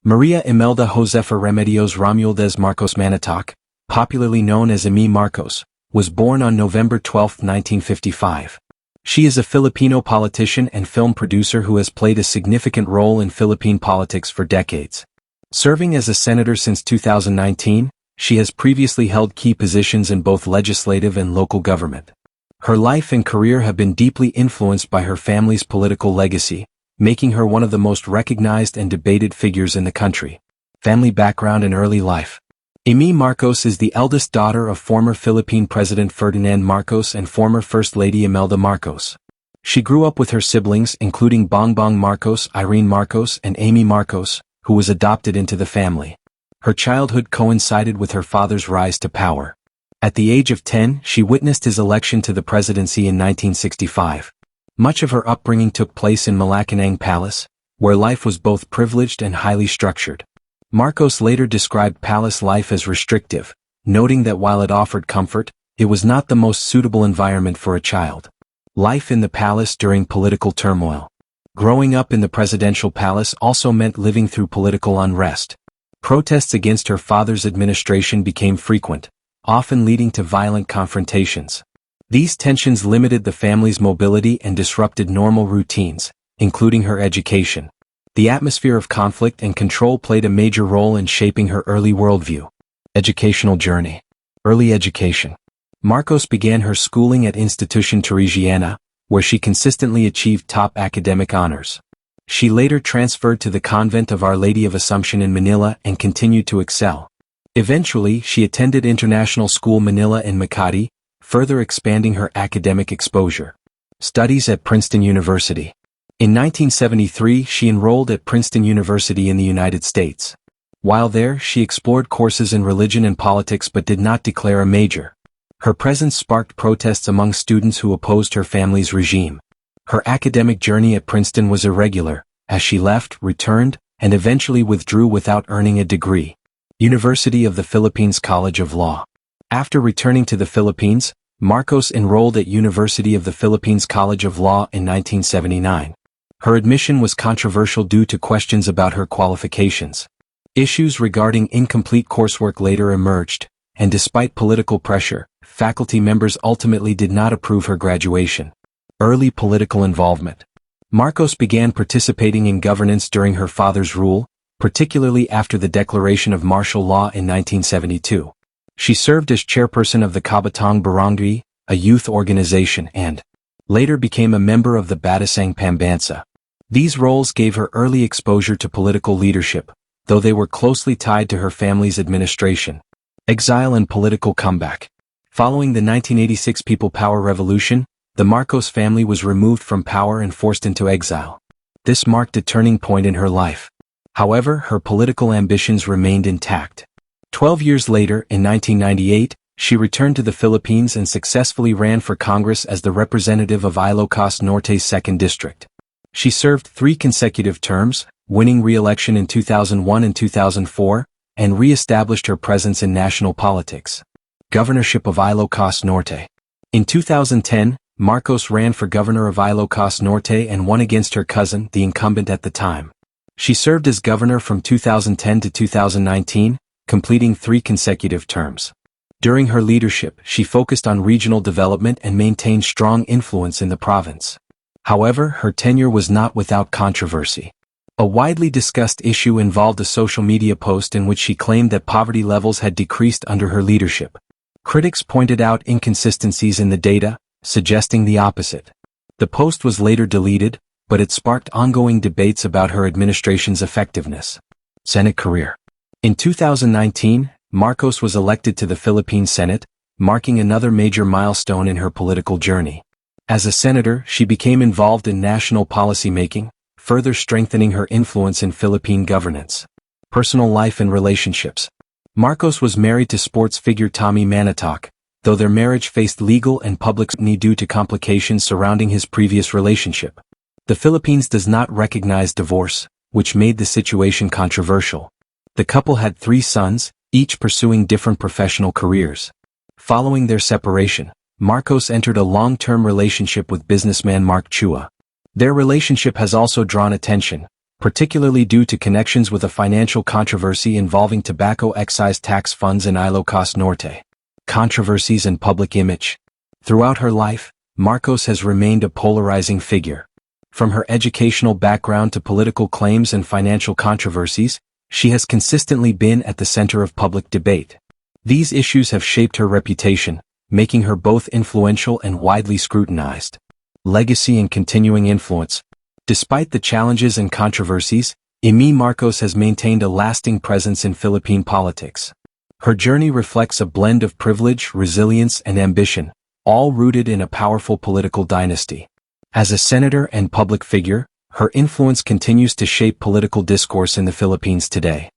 Maria Imelda Josefa Remedios Romualdez Marcos-Manotoc, popularly known as Imee Marcos, was born on November 12, 1955. She is a Filipino politician and film producer who has played a significant role in Philippine politics for decades. Serving as a senator since 2019, she has previously held key positions in both legislative and local government. Her life and career have been deeply influenced by her family's political legacy, making her one of the most recognized and debated figures in the country. Family background and early life. Imee Marcos is the eldest daughter of former Philippine President Ferdinand Marcos and former First Lady Imelda Marcos. She grew up with her siblings including Bongbong Marcos, Irene Marcos, and Imee Marcos, who was adopted into the family. Her childhood coincided with her father's rise to power. At the age of 10, she witnessed his election to the presidency in 1965. Much of her upbringing took place in Malacanang Palace, where life was both privileged and highly structured. Marcos later described palace life as restrictive, noting that while it offered comfort, it was not the most suitable environment for a child. Life in the palace during political turmoil. Growing up in the presidential palace also meant living through political unrest. Protests against her father's administration became frequent, often leading to violent confrontations. These tensions limited the family's mobility and disrupted normal routines, including her education. The atmosphere of conflict and control played a major role in shaping her early worldview. Educational journey. Early education. Marcos began her schooling at Institution Teresiana, where she consistently achieved top academic honors. She later transferred to the convent of Our Lady of Assumption in Manila and continued to excel. Eventually, she attended International School Manila in Makati, further expanding her academic exposure. Studies at Princeton University. In 1973, she enrolled at Princeton University in the United States. While there, she explored courses in religion and politics but did not declare a major. Her presence sparked protests among students who opposed her family's regime. Her academic journey at Princeton was irregular, as she left, returned, and eventually withdrew without earning a degree. University of the Philippines College of Law. After returning to the Philippines, Marcos enrolled at University of the Philippines College of Law in 1979. Her admission was controversial due to questions about her qualifications. Issues regarding incomplete coursework later emerged, and despite political pressure, faculty members ultimately did not approve her graduation. Early political involvement. Marcos began participating in governance during her father's rule, particularly after the declaration of martial law in 1972. She served as chairperson of the Kabatang Barangay, a youth organization, and later became a member of the Batasang Pambansa. These roles gave her early exposure to political leadership, though they were closely tied to her family's administration. Exile and political comeback. Following the 1986 People Power Revolution, the Marcos family was removed from power and forced into exile. This marked a turning point in her life. However, her political ambitions remained intact. 12 years later, in 1998, she returned to the Philippines and successfully ran for Congress as the representative of Ilocos Norte's 2nd District. She served 3 consecutive terms, winning re-election in 2001 and 2004, and re-established her presence in national politics. Governorship of Ilocos Norte. In 2010, Marcos ran for governor of Ilocos Norte and won against her cousin, the incumbent at the time. She served as governor from 2010 to 2019, completing 3 consecutive terms. During her leadership, she focused on regional development and maintained strong influence in the province. However, her tenure was not without controversy. A widely discussed issue involved a social media post in which she claimed that poverty levels had decreased under her leadership. Critics pointed out inconsistencies in the data, suggesting the opposite. The post was later deleted, but it sparked ongoing debates about her administration's effectiveness. Senate career. In 2019, Marcos was elected to the Philippine Senate, marking another major milestone in her political journey. As a senator, she became involved in national policymaking, further strengthening her influence in Philippine governance. Personal life and relationships. Marcos was married to sports figure Imee Marcos, though their marriage faced legal and public scrutiny due to complications surrounding his previous relationship. The Philippines does not recognize divorce, which made the situation controversial. The couple had 3 sons, each pursuing different professional careers. Following their separation, Marcos entered a long-term relationship with businessman Mark Chua. Their relationship has also drawn attention, particularly due to connections with a financial controversy involving tobacco excise tax funds in Ilocos Norte. Controversies and public image. Throughout her life, Marcos has remained a polarizing figure. From her educational background to political claims and financial controversies, she has consistently been at the center of public debate. These issues have shaped her reputation, making her both influential and widely scrutinized. Legacy and continuing influence. Despite the challenges and controversies, Imee Marcos has maintained a lasting presence in Philippine politics. Her journey reflects a blend of privilege, resilience, and ambition, all rooted in a powerful political dynasty. As a senator and public figure, her influence continues to shape political discourse in the Philippines today.